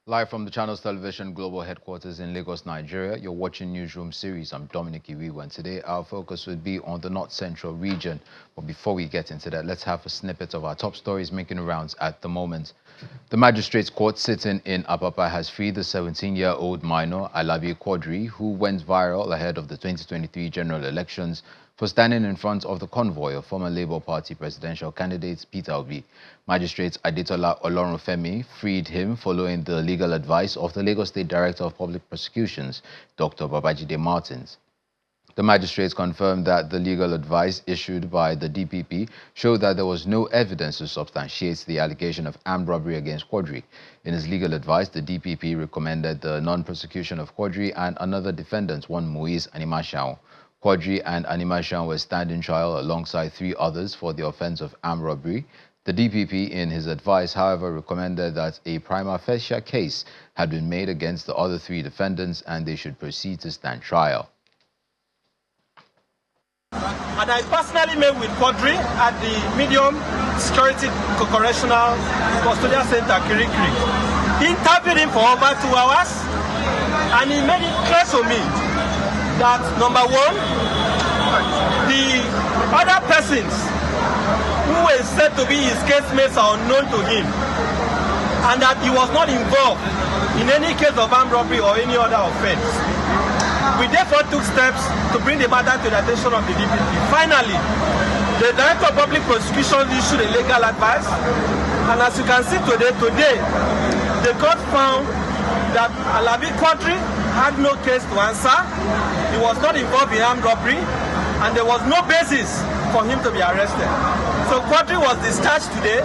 Live from the Channels Television Global Headquarters in Lagos, Nigeria, you're watching Newsroom series. I'm Dominic Iwiwa, and today our focus would be on the North Central region. But before we get into that, let's have a snippet of our top stories making rounds at the moment. The Magistrates Court sitting in Apapa has freed the 17-year-old minor, Alabi Quadri, who went viral ahead of the 2023 general elections for standing in front of the convoy of former Labour Party presidential candidate Peter Obi. Magistrate Adetola Olorunfemi freed him following the legal advice of the Lagos State Director of Public Prosecutions, Dr. Babajide Martins. The magistrates confirmed that the legal advice issued by the DPP showed that there was no evidence to substantiate the allegation of armed robbery against Quadri. In his legal advice, the DPP recommended the non-prosecution of Quadri and another defendant, one Moise Animashaun. Quadri and Animashaun were standing trial alongside 3 others for the offense of armed robbery. The DPP, in his advice, however, recommended that a prima facie case had been made against the other 3 defendants and they should proceed to stand trial. And I personally met with Quadri at the Medium Security Correctional Custodial Center, Kirikiri. He interviewed him for over 2 hours, and he made it clear to me that, number one, the other persons who were said to be his casemates are unknown to him, and that he was not involved in any case of armed robbery or any other offense. We therefore took steps to bring the matter to the attention of the DPP. Finally, the Director of Public Prosecution issued a legal advice, and as you can see today, the court found that Alabi Quadri had no case to answer, he was not involved in armed robbery, and there was no basis for him to be arrested. So Quadri was discharged today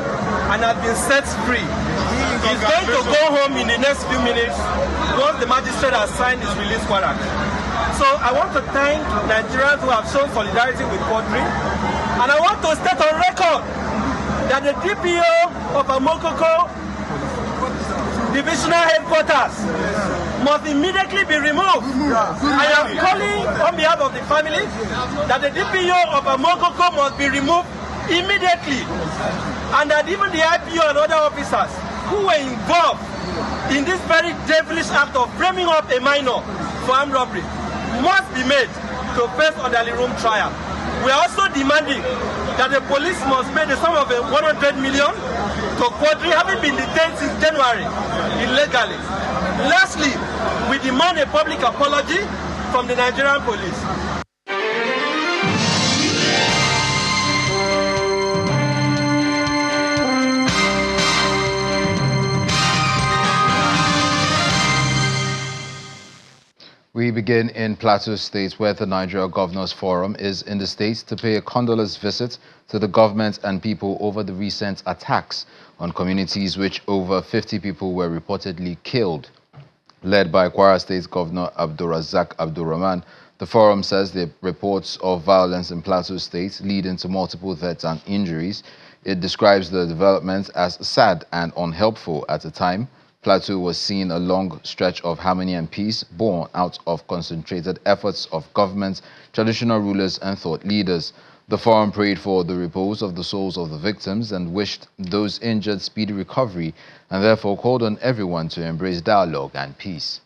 and has been set free. He's going to go home in the next few minutes once the magistrate has signed his release warrant. So I want to thank Nigerians who have shown solidarity with Quadri, and I want to state on record that the DPO of Amokoko Divisional Headquarters must immediately be removed. I am calling on behalf of the family that the DPO of Amokoko must be removed immediately, and that even the IPO and other officers who were involved in this very devilish act of framing up a minor for armed robbery must be made to face orderly room trial. We are also demanding that the police must pay the sum of 100 million to Quadri, having been detained since January illegally. Lastly, we demand a public apology from the Nigerian police. We begin in Plateau State, where the Nigeria Governors Forum is in the state to pay a condolence visit to the government and people over the recent attacks on communities, which over 50 people were reportedly killed. Led by Kwara State Governor Abdulrazak Abdulrahman, the forum says the reports of violence in Plateau State leading to multiple deaths and injuries. It describes the development as sad and unhelpful at a time. Plateau was seeing a long stretch of harmony and peace born out of concentrated efforts of government, traditional rulers and thought leaders. The forum prayed for the repose of the souls of the victims and wished those injured speedy recovery, and therefore called on everyone to embrace dialogue and peace.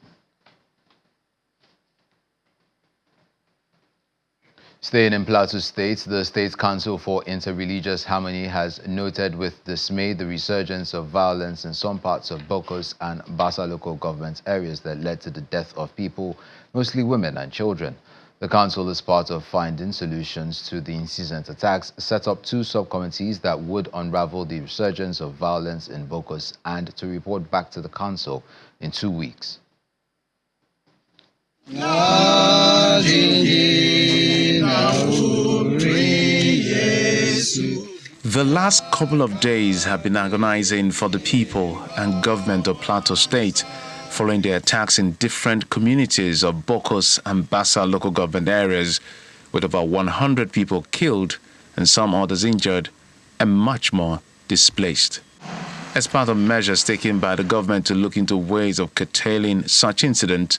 Staying in Plateau State, the State Council for Interreligious Harmony has noted with dismay the resurgence of violence in some parts of Bokos and Basa local government areas that led to the death of people, mostly women and children. The council, as part of finding solutions to the incessant attacks, set up 2 subcommittees that would unravel the resurgence of violence in Bokos and to report back to the council in 2 weeks. The last couple of days have been agonizing for the people and government of Plateau State following the attacks in different communities of Bokos and Basa local government areas, with over 100 people killed and some others injured and much more displaced. As part of measures taken by the government to look into ways of curtailing such incidents,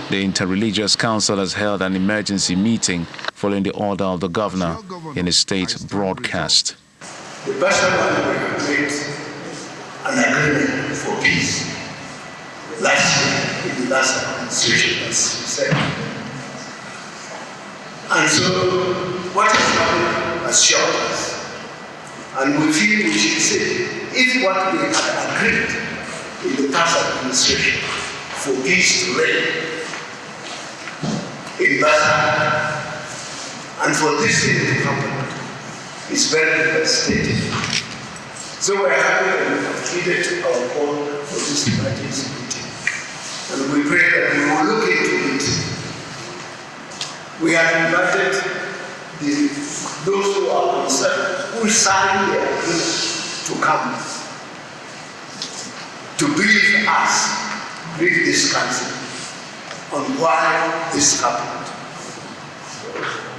the Interreligious Council has held an emergency meeting following the order of the governor in a state broadcast. The Basa will create an agreement for peace last administration, as you said. And so what has happened has shocked us. And we feel we should say, if what we had agreed in the past administration for peace to reign in Basa, and for this thing to happen, is very devastating. So we're happy that we have treated our call for this emergency meeting. And we pray that we will look into it. We have invited those who are concerned, who signed the agreement, to come to brief us, brief this council on why this happened.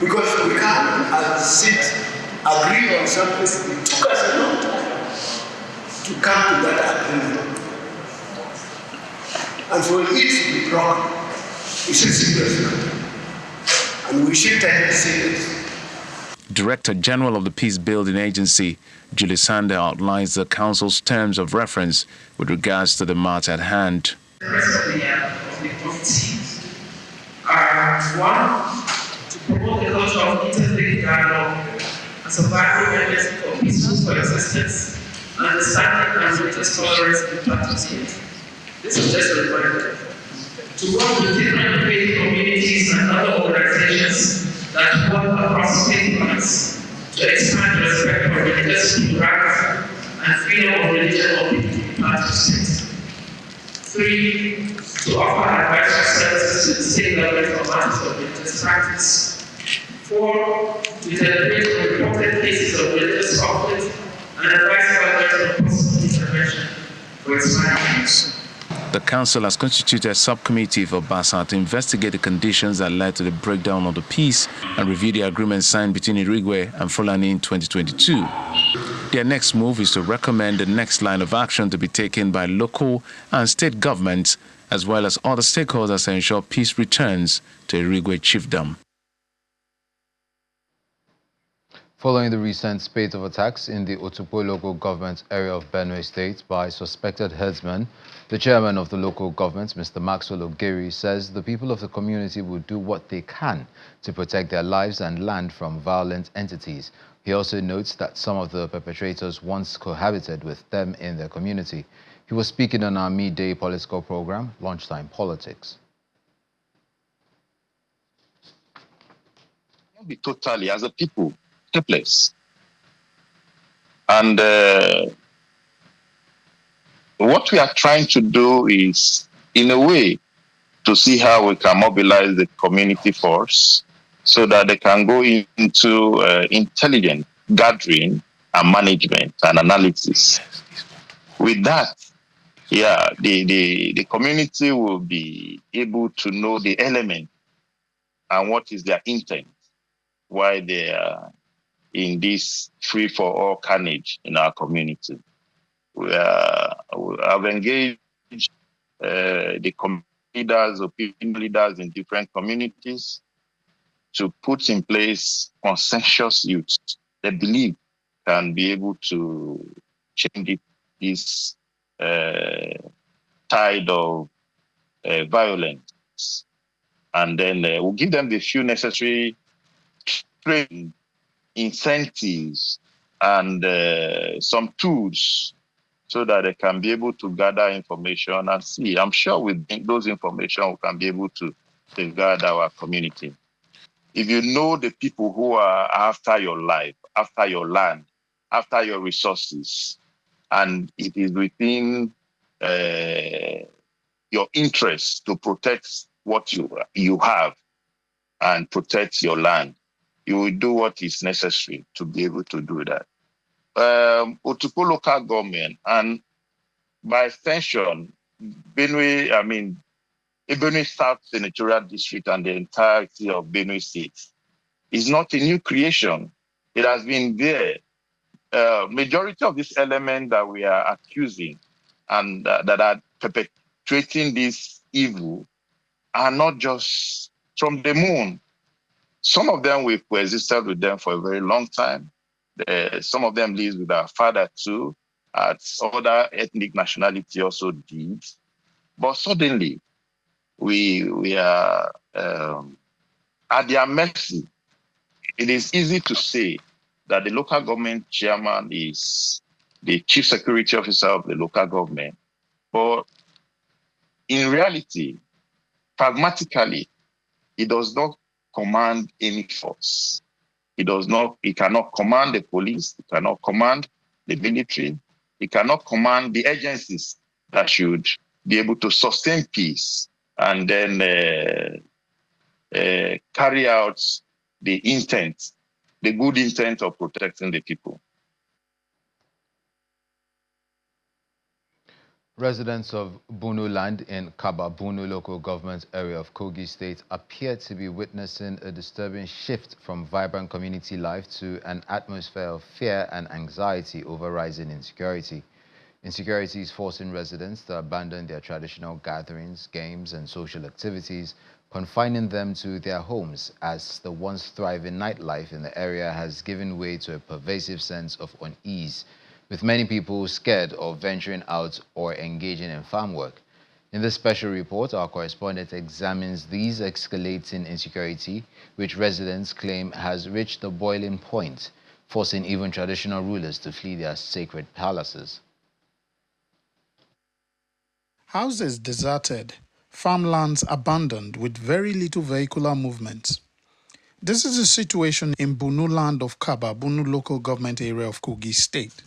Because we can't sit, agree on something. It took us a long time to come to that agreement. And for it to be broken, it's a serious matter. And we should take it seriously. Director General of the Peace Building Agency, Julie Sander, outlines the Council's terms of reference with regards to the matter at hand. The rest of the committee are one, to promote the culture of interfaith dialogue and survival mechanism for peaceful coexistence, understanding and religious tolerance in the Plateau State. This is just a reminder to work with different faith communities and other organizations that work across state lines to expand respect for religious rights and freedom of religion of people in the Plateau State. 3, to offer advisory services to the state government on matters of religious practice. 4, to deliberate on reported cases of religious conflict and advise government on possible intervention for its findings. The Council has constituted a subcommittee for Basa to investigate the conditions that led to the breakdown of the peace and review the agreement signed between Irigwe and Fulani in 2022. Their next move is to recommend the next line of action to be taken by local and state governments, as well as other stakeholders to ensure peace returns to Irigwe chiefdom. Following the recent spate of attacks in the Otupo local government area of Benue State by suspected herdsmen, the chairman of the local government, Mr. Maxwell Ogeri, says the people of the community will do what they can to protect their lives and land from violent entities. He also notes that some of the perpetrators once cohabited with them in their community. He was speaking on our midday political program, Lunchtime Politics. Be totally, as a people, place. And what we are trying to do is, in a way, to see how we can mobilize the community force so that they can go into intelligent gathering and management and analysis. With that, the community will be able to know the element and what is their intent, why they are in this free-for-all carnage in our community. We have engaged the community leaders, opinion leaders in different communities to put in place consensus youths they believe can be able to change this tide of violence. And then we'll give them the few necessary training, incentives, and some tools so that they can be able to gather information and see. I'm sure with those information, we can be able to safeguard our community. If you know the people who are after your life, after your land, after your resources, and it is within your interest to protect what you have and protect your land, you will do what is necessary to be able to do that. Otupo local government, and by extension, Benue South Senatorial District and the entirety of Benue State is not a new creation. It has been there. Majority of this element that we are accusing and that are perpetrating this evil are not just from the moon. Some of them we've coexisted with them for a very long time. Some of them live with our father too, as other ethnic nationality also did. But suddenly, we are at their mercy. It is easy to say that the local government chairman is the chief security officer of the local government, but in reality, pragmatically, he does not command any force. He cannot command the police, he cannot command the military, he cannot command the agencies that should be able to sustain peace and then carry out the good intent of protecting the people. Residents of Benue land in Kaba Benue local government area of Kogi state appear to be witnessing a disturbing shift from vibrant community life to an atmosphere of fear and anxiety over rising insecurity. Insecurity is forcing residents to abandon their traditional gatherings, games and social activities, confining them to their homes as the once thriving nightlife in the area has given way to a pervasive sense of unease, with many people scared of venturing out or engaging in farm work. In this special report, our correspondent examines these escalating insecurity, which residents claim has reached the boiling point, forcing even traditional rulers to flee their sacred palaces. Houses deserted, farmlands abandoned with very little vehicular movement. This is the situation in Benue land of Kaba, Benue local government area of Kogi state.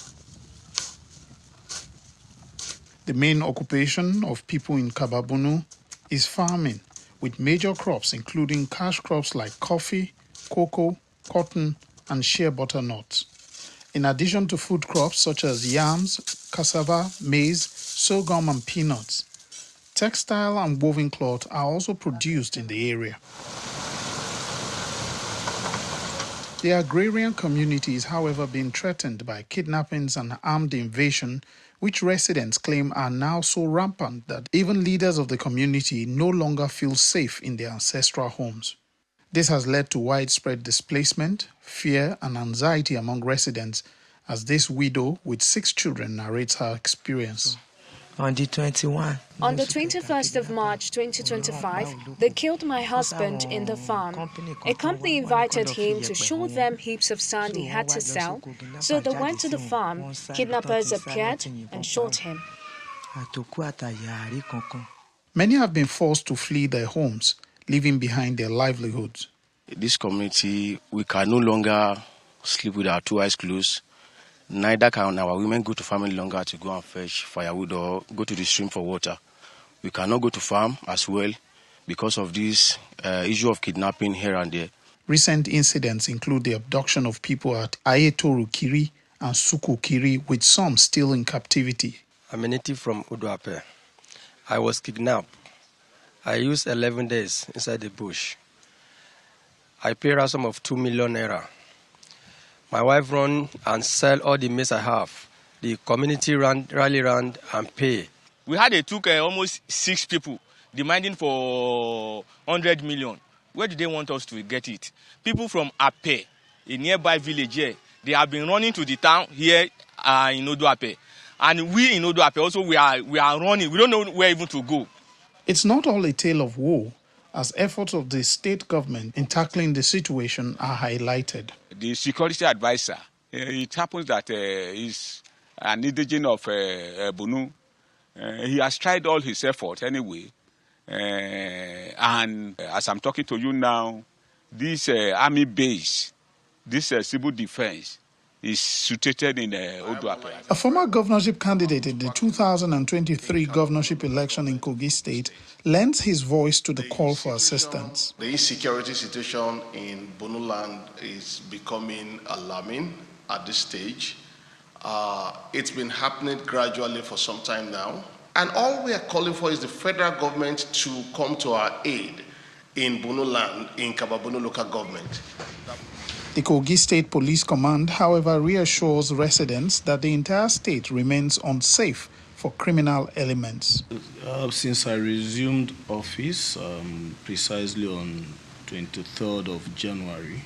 The main occupation of people in Kaba Benue is farming, with major crops including cash crops like coffee, cocoa, cotton, and shea butternuts. In addition to food crops such as yams, cassava, maize, sorghum, and peanuts, textile and woven cloth are also produced in the area. The agrarian community is, however, being threatened by kidnappings and armed invasion, which residents claim are now so rampant that even leaders of the community no longer feel safe in their ancestral homes. This has led to widespread displacement, fear, and anxiety among residents, as this widow with 6 children narrates her experience. On the 21st of March 2025, they killed my husband in the farm. A company invited him to show them heaps of sand he had to sell, so they went to the farm. Kidnappers appeared and shot him. Many have been forced to flee their homes, leaving behind their livelihoods. This community, we can no longer sleep with our 2 eyes closed. Neither can our women go to farm any longer to go and fetch firewood or go to the stream for water. We cannot go to farm as well because of this issue of kidnapping here and there. Recent incidents include the abduction of people at Ayetoru Kiri and Suku Kiri, with some still in captivity. I'm a native from Odoape. I was kidnapped. I used 11 days inside the bush. I paid a ransom of 2 million naira. My wife run and sell all the maize I have. The community rally around and pay. We had took almost 6 people demanding for 100 million. Where do they want us to get it? People from Ape, a nearby village here, they have been running to the town here in Odoape. And we in Odoape also, we are running. We don't know where even to go. It's not all a tale of woe, as efforts of the state government in tackling the situation are highlighted. The security advisor, it happens that he's an indigenous of Benue. He has tried all his efforts anyway. And as I'm talking to you now, this army base, this civil defense, is situated in Odoape. A former governorship candidate in the 2023 governorship election in Kogi State lends his voice to the call for assistance. The insecurity situation in Benue land is becoming alarming at this stage. It's been happening gradually for some time now. And all we are calling for is the federal government to come to our aid in Benue land, in Kaba Benue local government. The Kogi State Police Command, however, reassures residents that the entire state remains unsafe for criminal elements. Since I resumed office precisely on 23rd of January,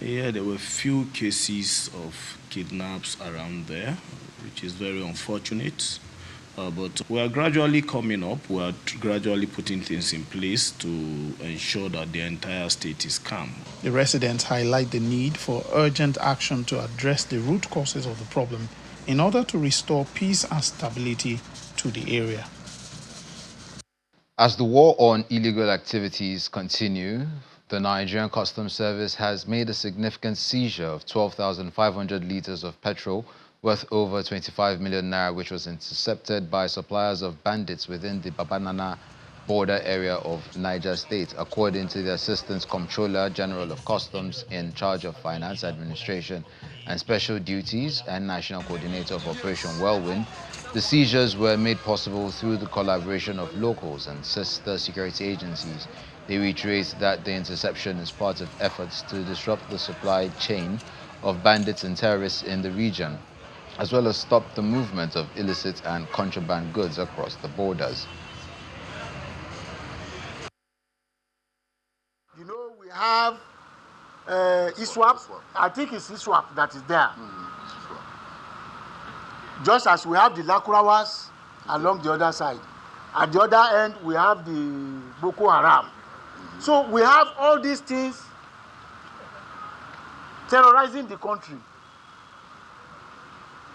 there were few cases of kidnaps around there, which is very unfortunate. But we are gradually coming up. We are gradually putting things in place to ensure that the entire state is calm. The residents highlight the need for urgent action to address the root causes of the problem in order to restore peace and stability to the area. As the war on illegal activities continue, the Nigerian Customs Service has made a significant seizure of 12,500 litres of petrol worth over 25 million naira, which was intercepted by suppliers of bandits within the Babanana border area of Niger State, according to the Assistant Comptroller General of Customs in charge of Finance Administration and Special Duties and National Coordinator of Operation Whirlwind. The seizures were made possible through the collaboration of locals and sister security agencies. They reiterate that the interception is part of efforts to disrupt the supply chain of bandits and terrorists in the region, as well as stop the movement of illicit and contraband goods across the borders. You know, we have ISWAP. I think it's ISWAP that is there. Just as we have the Lakurawas along the other side. At the other end, we have the Boko Haram. So we have all these things terrorizing the country.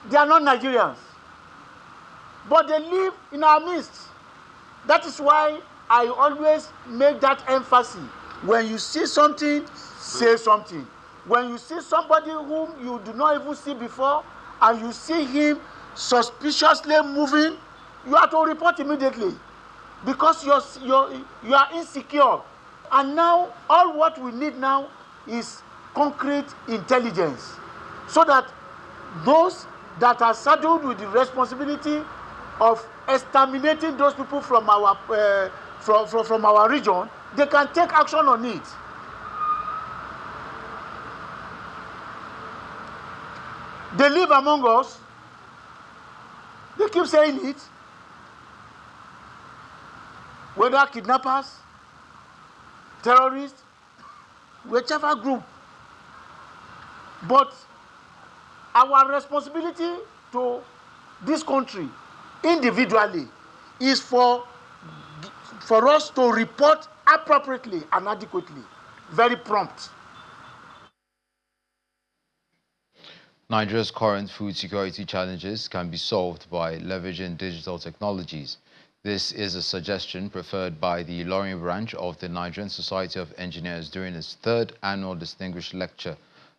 They are not Nigerians, but they live in our midst. That is why I always make that emphasis. When you see something, say something. When you see somebody whom you do not even see before, and you see him suspiciously moving, you have to report immediately, because you are insecure. And now, all what we need now is concrete intelligence, so that those that are saddled with the responsibility of exterminating those people from our from our region, they can take action on it. They live among us. They keep saying it. Whether kidnappers, terrorists, whichever group. But our responsibility to this country individually is for us to report appropriately and adequately, very prompt. Nigeria's current food security challenges can be solved by leveraging digital technologies. This is a suggestion preferred by the Ilorin branch of the Nigerian Society of Engineers during its 3rd annual Distinguished Lecture.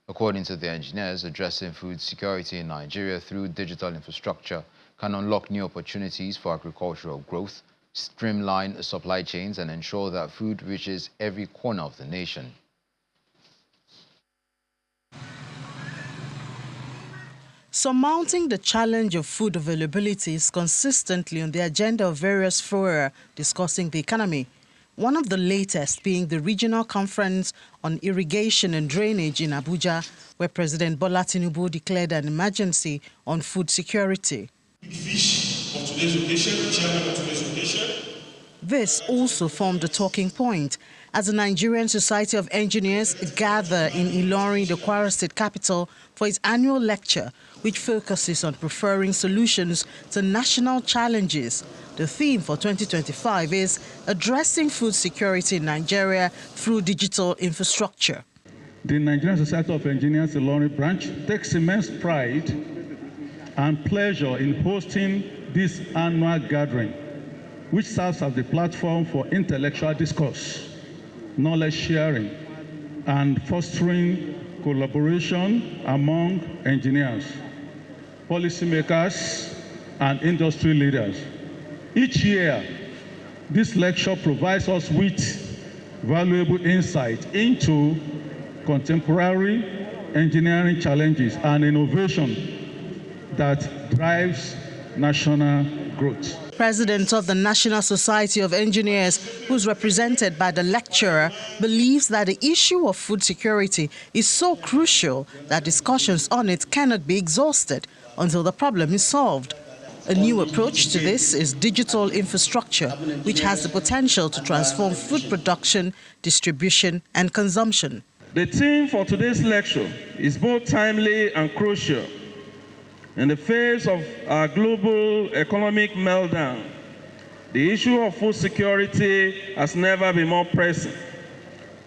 According to the engineers, addressing food security in Nigeria through digital infrastructure can unlock new opportunities for agricultural growth, streamline supply chains, and ensure that food reaches every corner of the nation. Surmounting the challenge of food availability is consistently on the agenda of various fora discussing the economy. One of the latest being the Regional Conference on Irrigation and Drainage in Abuja, where President Bola Tinubu declared an emergency on food security. This also formed a talking point as the Nigerian Society of Engineers gather in Ilorin, the Kwara State capital, for its annual lecture, which focuses on preferring solutions to national challenges. The theme for 2025 is addressing food security in Nigeria through digital infrastructure. The Nigerian Society of Engineers Ilorin branch takes immense pride and pleasure in hosting this annual gathering, which serves as the platform for intellectual discourse, knowledge sharing, and fostering collaboration among engineers, policymakers, and industry leaders. Each year, this lecture provides us with valuable insight into contemporary engineering challenges and innovation that drives national growth. President of the National Society of Engineers, who's represented by the lecturer, believes that the issue of food security is so crucial that discussions on it cannot be exhausted until the problem is solved. A new approach to this is digital infrastructure, which has the potential to transform food production, distribution, and consumption. The theme for today's lecture is both timely and crucial. In the face of our global economic meltdown, the issue of food security has never been more pressing.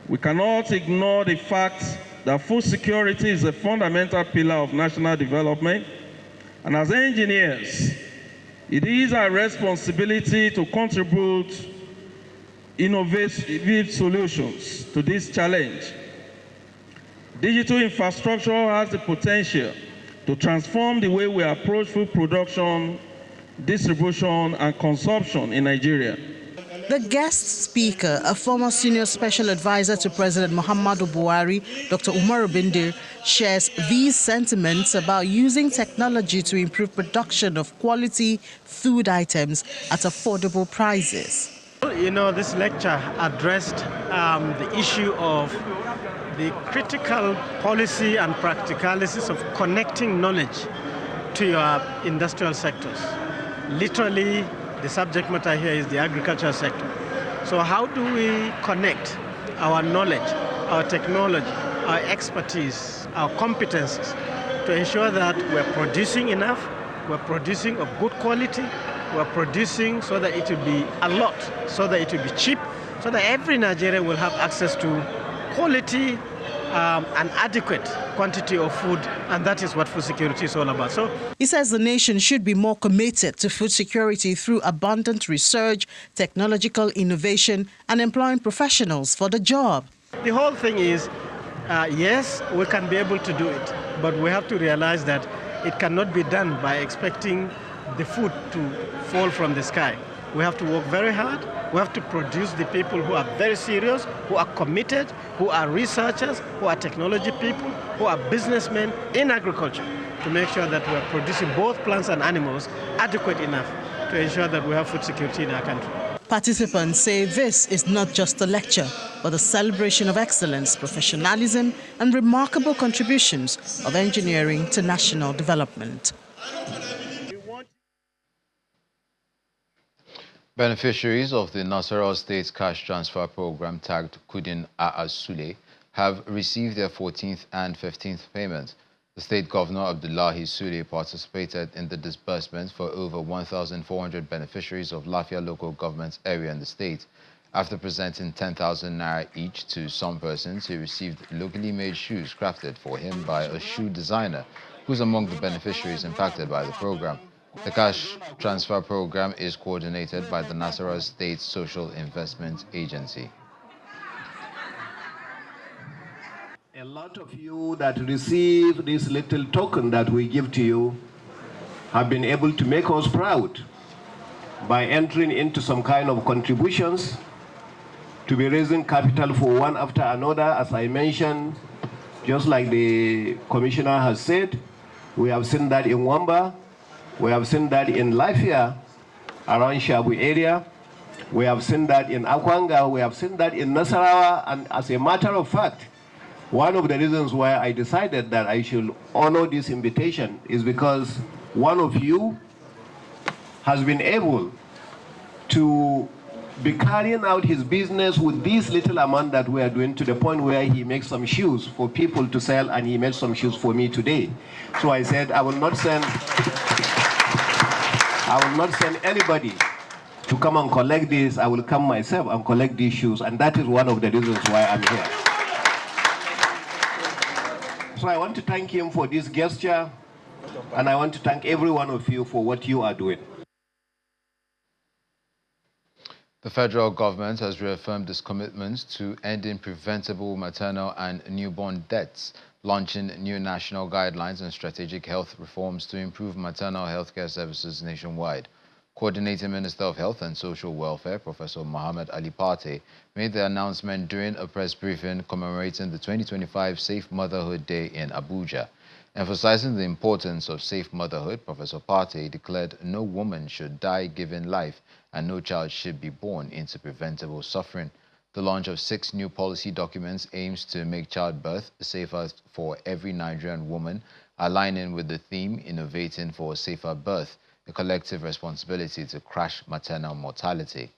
We cannot ignore the fact that food security is a fundamental pillar of national development, and as engineers, it is our responsibility to contribute innovative solutions to this challenge. Digital infrastructure has the potential to transform the way we approach food production, distribution, and consumption in Nigeria. The guest speaker, a former senior special advisor to President Muhammadu Buhari, Dr. Umaru Bindir, shares these sentiments about using technology to improve production of quality food items at affordable prices. You know, this lecture addressed the issue of the critical policy and practicalities of connecting knowledge to your industrial sectors. Literally, the subject matter here is the agricultural sector. So how do we connect our knowledge, our technology, our expertise, our competencies to ensure that we're producing enough, we're producing of good quality, we're producing so that it will be a lot, so that it will be cheap, so that every Nigerian will have access to quality and adequate quantity of food, and that is what food security is all about. So he says the nation should be more committed to food security through abundant research, technological innovation, and employing professionals for the job. The whole thing is, yes, we can be able to do it, but we have to realize that it cannot be done by expecting the food to fall from the sky. We have to work very hard. We have to produce the people who are very serious, who are committed, who are researchers, who are technology people, who are businessmen in agriculture, to make sure that we are producing both plants and animals adequate enough to ensure that we have food security in our country. Participants say this is not just a lecture, but a celebration of excellence, professionalism, and remarkable contributions of engineering to national development. Beneficiaries of the Nasarawa State's cash transfer program tagged Kudin Aasule have received their 14th and 15th payments. The state governor Abdullahi Sule participated in the disbursement for over 1,400 beneficiaries of Lafia local government area in the state. After presenting 10,000 naira each to some persons, he received locally made shoes crafted for him by a shoe designer who's among the beneficiaries impacted by the program. The cash transfer program is coordinated by the Nasarawa State Social Investment Agency. A lot of you that receive this little token that we give to you have been able to make us proud by entering into some kind of contributions to be raising capital for one after another. As I mentioned, just like the commissioner has said, we have seen that in Wamba. We have seen that in Lafia, around Shabu area. We have seen that in Akwanga. We have seen that in Nasarawa. And as a matter of fact, one of the reasons why I decided that I should honor this invitation is because one of you has been able to be carrying out his business with this little amount that we are doing, to the point where he makes some shoes for people to sell, and he made some shoes for me today. So I said I will not send anybody to come and collect this. I will come myself and collect these shoes, and that is one of the reasons why I'm here. So I want to thank him for this gesture, and I want to thank every one of you for what you are doing. The federal government has reaffirmed its commitment to ending preventable maternal and newborn deaths, launching new national guidelines and strategic health reforms to improve maternal health care services nationwide. Coordinating Minister of Health and Social Welfare, Professor Mohammed Ali Pate, made the announcement during a press briefing commemorating the 2025 Safe Motherhood Day in Abuja. Emphasizing the importance of safe motherhood, Professor Pate declared no woman should die giving life and no child should be born into preventable suffering. The launch of 6 new policy documents aims to make childbirth safer for every Nigerian woman, aligning with the theme Innovating for a Safer Birth, a collective responsibility to crash maternal mortality.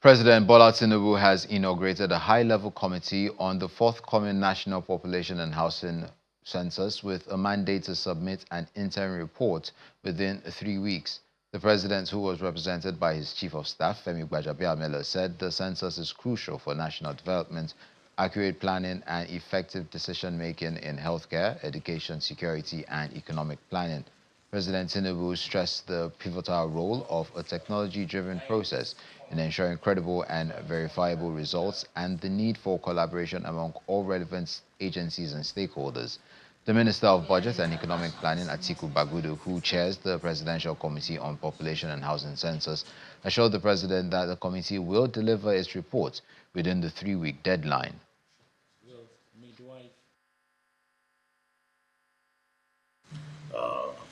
President Bola Tinubu has inaugurated a high-level committee on the forthcoming National Population and Housing census with a mandate to submit an interim report within 3 weeks. The president, who was represented by his chief of staff, Femi Gbajabiamila, said the census is crucial for national development, accurate planning and effective decision-making in healthcare, education, security and economic planning. President Tinubu stressed the pivotal role of a technology-driven process in ensuring credible and verifiable results and the need for collaboration among all relevant agencies and stakeholders. The Minister of Budget and Economic Planning, Atiku Bagudu, who chairs the Presidential Committee on Population and Housing Census, assured the President that the committee will deliver its report within the 3-week deadline.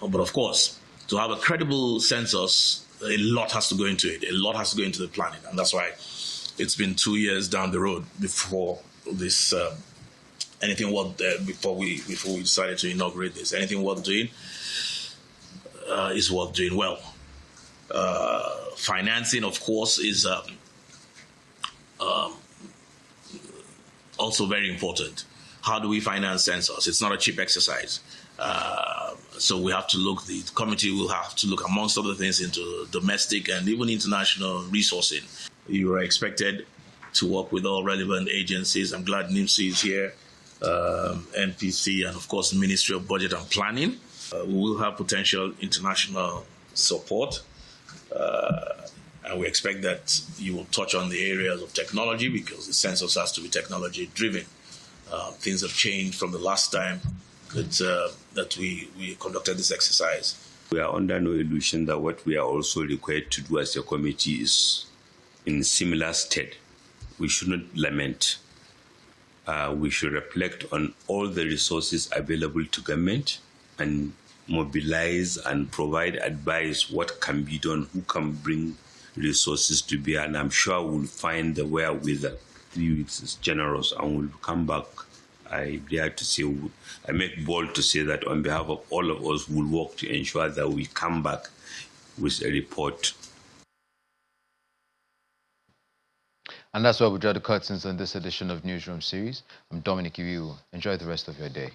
But of course, to have a credible census, a lot has to go into it. A lot has to go into the planning, and that's why it's been 2 years down the road before this. Anything worth before we decided to inaugurate this. Anything worth doing is worth doing well. Financing, of course, is also very important. How do we finance census? It's not a cheap exercise. So we have to look, the committee will have to look, amongst other things, into domestic and even international resourcing. You are expected to work with all relevant agencies. I'm glad NIMC is here, NPC, and of course the Ministry of Budget and Planning. We will have potential international support. And we expect that you will touch on the areas of technology, because the census has to be technology driven. Things have changed from the last time that we conducted this exercise. We are under no illusion that what we are also required to do as a committee is in similar state. We shouldn't lament. We should reflect on all the resources available to government and mobilize and provide advice what can be done, who can bring resources to bear, and I'm sure we'll find the wherewithal. 3 weeks is generous, and we'll come back. I dare to say, I make bold to say that on behalf of all of us, we'll work to ensure that we come back with a report. And that's where we draw the curtains on this edition of Newsroom series. I'm Dominic Iwiu. Enjoy the rest of your day.